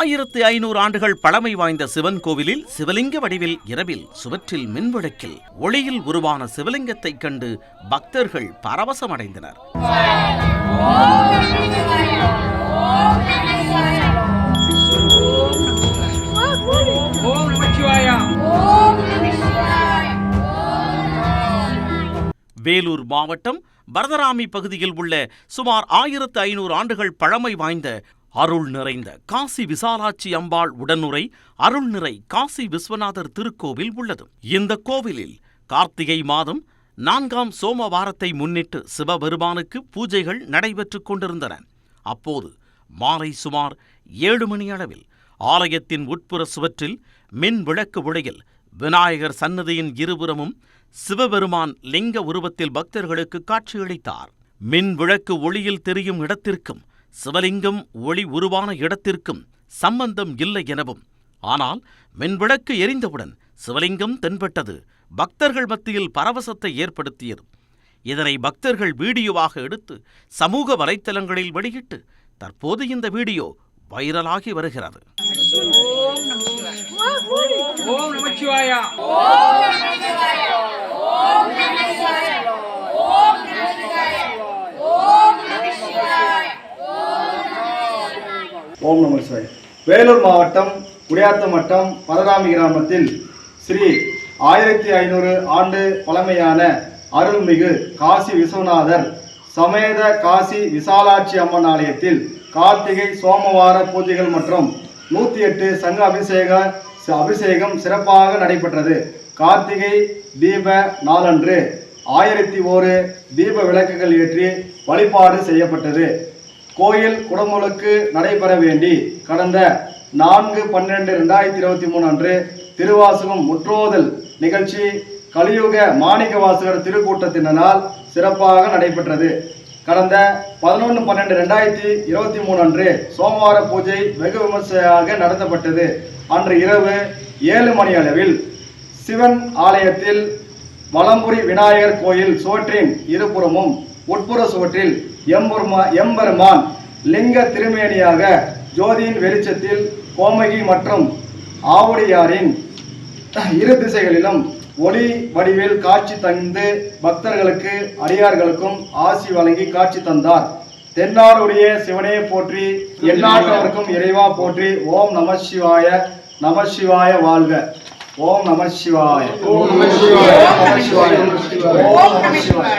1500 ஆண்டுகள் பழமை வாய்ந்த சிவன் கோவிலில் சிவலிங்க வடிவில் இரவில் சுவற்றில் மின்விளக்கில் ஒளியில் உருவான சிவலிங்கத்தைக் கண்டு பக்தர்கள் பரவசமடைந்தனர். வேலூர் மாவட்டம் வரதராமி பகுதியில் உள்ள சுமார் 1500 ஆண்டுகள் பழமை வாய்ந்த அருள் நிறைந்த காசி விசாலாட்சி அம்பாள் உடனுறை அருள்நிறை காசி விஸ்வநாதர் திருக்கோவில் உள்ளது. இந்த கோவிலில் கார்த்திகை மாதம் 4ஆம் சோமவாரத்தை முன்னிட்டு சிவபெருமானுக்கு பூஜைகள் நடைபெற்றுக் கொண்டிருந்தன. அப்போது மாலை சுமார் 7 மணி அளவில் ஆலயத்தின் உட்புற சுவற்றில் மின் விளக்கு ஒளியில் விநாயகர் சன்னதியின் இருபுறமும் சிவபெருமான் லிங்க உருவத்தில் பக்தர்களுக்கு காட்சியளித்தார். மின் விளக்கு ஒளியில் தெரியும் இடத்திற்கும் சிவலிங்கம் ஒளி உருவான இடத்திற்கும் சம்பந்தம் இல்லை எனவும், ஆனால் மின்விளக்கு எரிந்தவுடன் சிவலிங்கம் தென்பட்டது பக்தர்கள் மத்தியில் பரவசத்தை ஏற்படுத்தியது. இதனை பக்தர்கள் வீடியோவாக எடுத்து சமூக வலைத்தளங்களில் வெளியிட்டு தற்போது இந்த வீடியோ வைரலாகி வருகிறது. ஓம் நம சிவாய. வேலூர் மாவட்டம் குடியாத்தம் வட்டம் வரதராமி கிராமத்தில் ஸ்ரீ 1500 ஆண்டு பழமையான அருள்மிகு காசி விஸ்வநாதர் சமேத காசி விசாலாட்சி அம்மன் ஆலயத்தில் கார்த்திகை சோமவார பூஜைகள் மற்றும் 108 சங்க அபிஷேகம் சிறப்பாக நடைபெற்றது. கார்த்திகை தீப நாளன்று 1001 தீப விளக்குகள் ஏற்றி வழிபாடு செய்யப்பட்டது. கோயில் குடமுழுக்கு நடைபெற வேண்டி கடந்த 4/12/2023 அன்று திருவாசகம் முற்றோதல் நிகழ்ச்சி கலியுக மாணிக்க வாசகர் திருக்கூட்டத்தினால் சிறப்பாக நடைபெற்றது. கடந்த 11/12/2023 அன்று சோமவார பூஜை வெகு விமர்சையாக நடத்தப்பட்டது. அன்று இரவு 7 மணி அளவில் சிவன் ஆலயத்தில் வலம்புரி விநாயகர் கோயில் சுவற்றின் இருபுறமும் உட்புற சுவற்றில் எம்பெருமான் லிங்க திருமேனியாக ஜோதியின் வெளிச்சத்தில் கோமகி மற்றும் ஆவுடையாரின் இரு திசைகளிலும் ஒளி வடிவில் காட்சி தந்து பக்தர்களுக்கு அடியார்களுக்கும் ஆசி வழங்கி காட்சி தந்தார். தென்னாடுடைய சிவனே போற்றி, எந்நாட்டவருக்கும் இறைவா போற்றி. ஓம் நம சிவாய, நம சிவாய வாழ்க. ஓம் நம சிவாய, ஓம் நம சிவாய, நம சிவாய, ஓம் நம சிவாய.